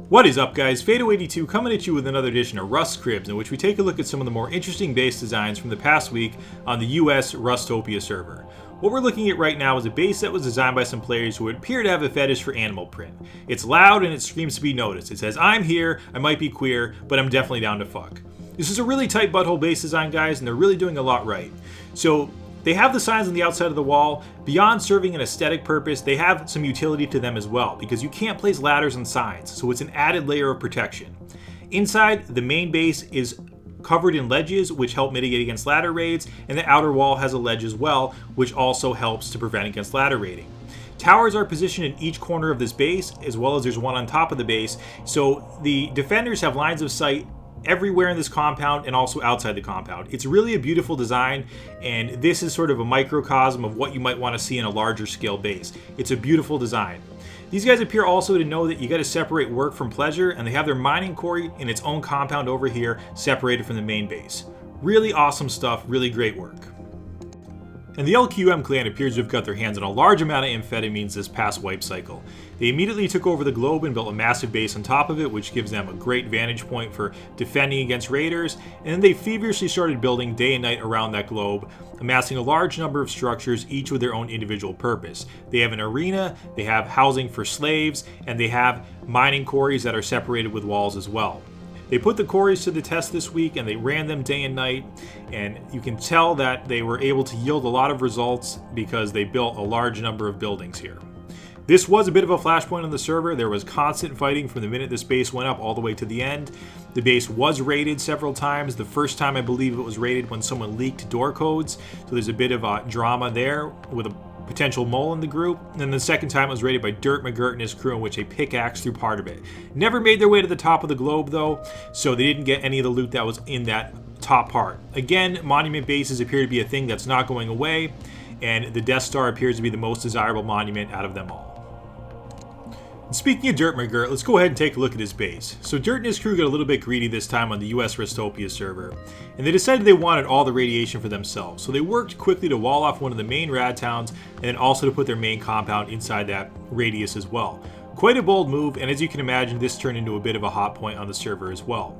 What is up, guys? Fado82 coming at you with another edition of Rust Cribs, in which we take a look at some of the more interesting base designs from the past week on the US Rustopia server. What we're looking at right now is a base that was designed by some players who appear to have a fetish for animal print. It's loud and it screams to be noticed. It says, "I'm here, I might be queer, but I'm definitely down to fuck." This is a really tight butthole base design, guys, and they're really doing a lot right. So they have the signs on the outside of the wall. Beyond serving an aesthetic purpose, they have some utility to them as well, because you can't place ladders and signs, so it's an added layer of protection. Inside, the main base is covered in ledges, which help mitigate against ladder raids, and the outer wall has a ledge as well, which also helps to prevent against ladder raiding. Towers are positioned in each corner of this base, as well as there's one on top of the base, so the defenders have lines of sight everywhere in this compound and also outside the compound. It's really a beautiful design, and this is sort of a microcosm of what you might want to see in a larger scale base. It's a beautiful design. These guys appear also to know that you got to separate work from pleasure, and they have their mining quarry in its own compound over here, separated from the main base. Really awesome stuff, really great work. And the LQM clan appears to have got their hands on a large amount of amphetamines this past wipe cycle. They immediately took over the globe and built a massive base on top of it, which gives them a great vantage point for defending against raiders, and then they feverishly started building day and night around that globe, amassing a large number of structures, each with their own individual purpose. They have an arena, they have housing for slaves, and they have mining quarries that are separated with walls as well. They put the quarries to the test this week, and they ran them day and night, and you can tell that they were able to yield a lot of results because they built a large number of buildings here. This was a bit of a flashpoint on the server. There was constant fighting from the minute this base went up all the way to the end. The base was raided several times. The first time I believe it was raided when someone leaked door codes, so there's a bit of drama there with a potential mole in the group. And then the second time it was raided by Dirt McGirt and his crew, in which they pickaxed through part of it. Never made their way to the top of the globe though, so they didn't get any of the loot that was in that top part. Again, monument bases appear to be a thing that's not going away, and the Death Star appears to be the most desirable monument out of them all. And speaking of Dirt McGirt, let's go ahead and take a look at his base. So Dirt and his crew got a little bit greedy this time on the US Rustopia server, and they decided they wanted all the radiation for themselves. So they worked quickly to wall off one of the main rad towns, and then also to put their main compound inside that radius as well. Quite a bold move, and as you can imagine, this turned into a bit of a hot point on the server as well.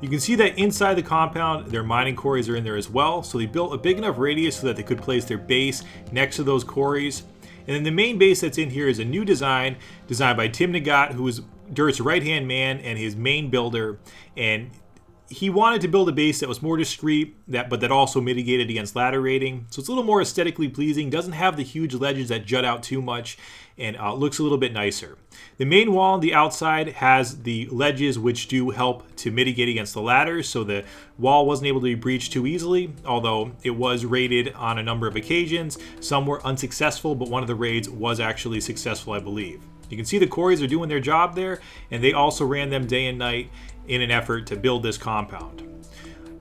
You can see that inside the compound, their mining quarries are in there as well, so they built a big enough radius so that they could place their base next to those quarries. And then the main base that's in here is a new design, designed by Tim Nagat, who is Dirt's right-hand man and his main builder. And he wanted to build a base that was more discreet, but that also mitigated against ladder raiding. So it's a little more aesthetically pleasing, doesn't have the huge ledges that jut out too much, and looks a little bit nicer. The main wall on the outside has the ledges, which do help to mitigate against the ladders, so the wall wasn't able to be breached too easily, although it was raided on a number of occasions. Some were unsuccessful, but one of the raids was actually successful, I believe. You can see the quarries are doing their job there, and they also ran them day and night in an effort to build this compound.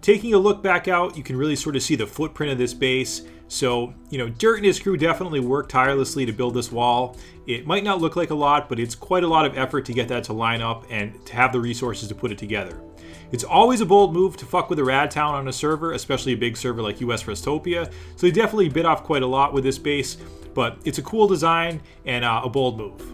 Taking a look back out, you can really sort of see the footprint of this base. So, Dirt and his crew definitely worked tirelessly to build this wall. It might not look like a lot, but it's quite a lot of effort to get that to line up and to have the resources to put it together. It's always a bold move to fuck with a rad town on a server, especially a big server like US Rustopia, so they definitely bit off quite a lot with this base, but it's a cool design and a bold move.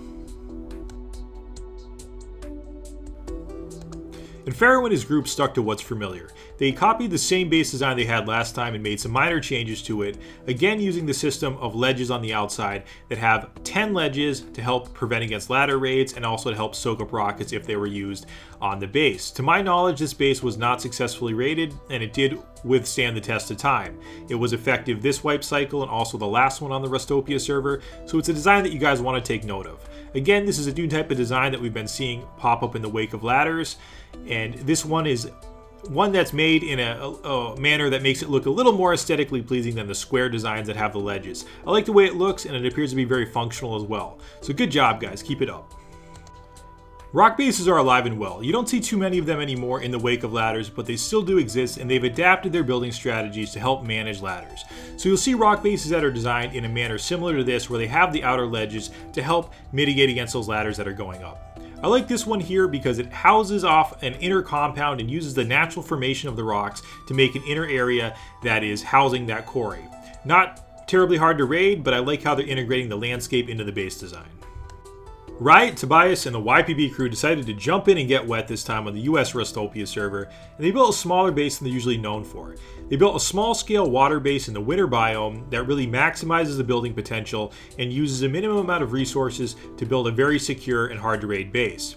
And Pharaoh and his group stuck to what's familiar. They copied the same base design they had last time and made some minor changes to it, again using the system of ledges on the outside that have 10 ledges to help prevent against ladder raids and also to help soak up rockets if they were used on the base. To my knowledge, this base was not successfully raided, and it did withstand the test of time. It was effective this wipe cycle and also the last one on the Rustopia server, so it's a design that you guys want to take note of. Again, this is a new type of design that we've been seeing pop up in the wake of ladders, and this one is one that's made in a manner that makes it look a little more aesthetically pleasing than the square designs that have the ledges. I like the way it looks, and it appears to be very functional as well. So good job, guys. Keep it up. Rock bases are alive and well. You don't see too many of them anymore in the wake of ladders, but they still do exist, and they've adapted their building strategies to help manage ladders. So you'll see rock bases that are designed in a manner similar to this, where they have the outer ledges to help mitigate against those ladders that are going up. I like this one here because it houses off an inner compound and uses the natural formation of the rocks to make an inner area that is housing that quarry. Not terribly hard to raid, but I like how they're integrating the landscape into the base design. Riot, Tobias, and the YPB crew decided to jump in and get wet this time on the US Rustopia server, and they built a smaller base than they're usually known for. They built a small-scale water base in the winter biome that really maximizes the building potential and uses a minimum amount of resources to build a very secure and hard-to-raid base.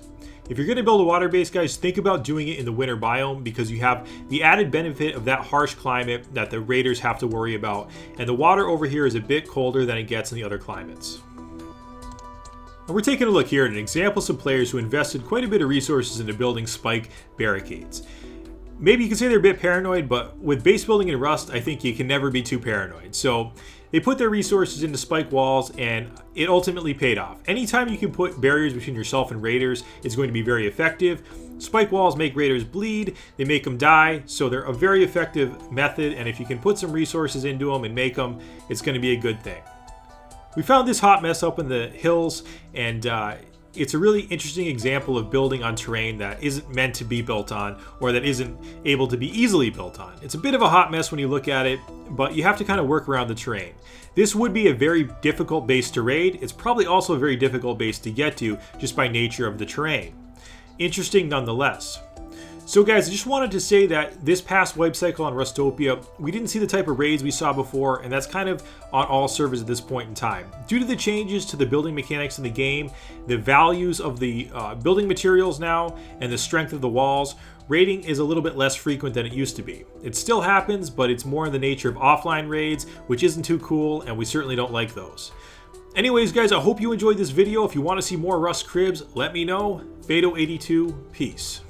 If you're going to build a water base, guys, think about doing it in the winter biome because you have the added benefit of that harsh climate that the raiders have to worry about, and the water over here is a bit colder than it gets in the other climates. And we're taking a look here at an example of some players who invested quite a bit of resources into building spike barricades. Maybe you can say they're a bit paranoid, but with base building in Rust, I think you can never be too paranoid. So they put their resources into spike walls, and it ultimately paid off. Anytime you can put barriers between yourself and raiders, it's going to be very effective. Spike walls make raiders bleed, they make them die, so they're a very effective method, and if you can put some resources into them and make them, it's going to be a good thing. We found this hot mess up in the hills, and it's a really interesting example of building on terrain that isn't meant to be built on, or that isn't able to be easily built on. It's a bit of a hot mess when you look at it, but you have to kind of work around the terrain. This would be a very difficult base to raid. It's probably also a very difficult base to get to just by nature of the terrain. Interesting nonetheless. So guys, I just wanted to say that this past wipe cycle on Rustopia, we didn't see the type of raids we saw before, and that's kind of on all servers at this point in time. Due to the changes to the building mechanics in the game, the values of the building materials now, and the strength of the walls, raiding is a little bit less frequent than it used to be. It still happens, but it's more in the nature of offline raids, which isn't too cool, and we certainly don't like those. Anyways, guys, I hope you enjoyed this video. If you want to see more Rust cribs, let me know. Fado82, peace.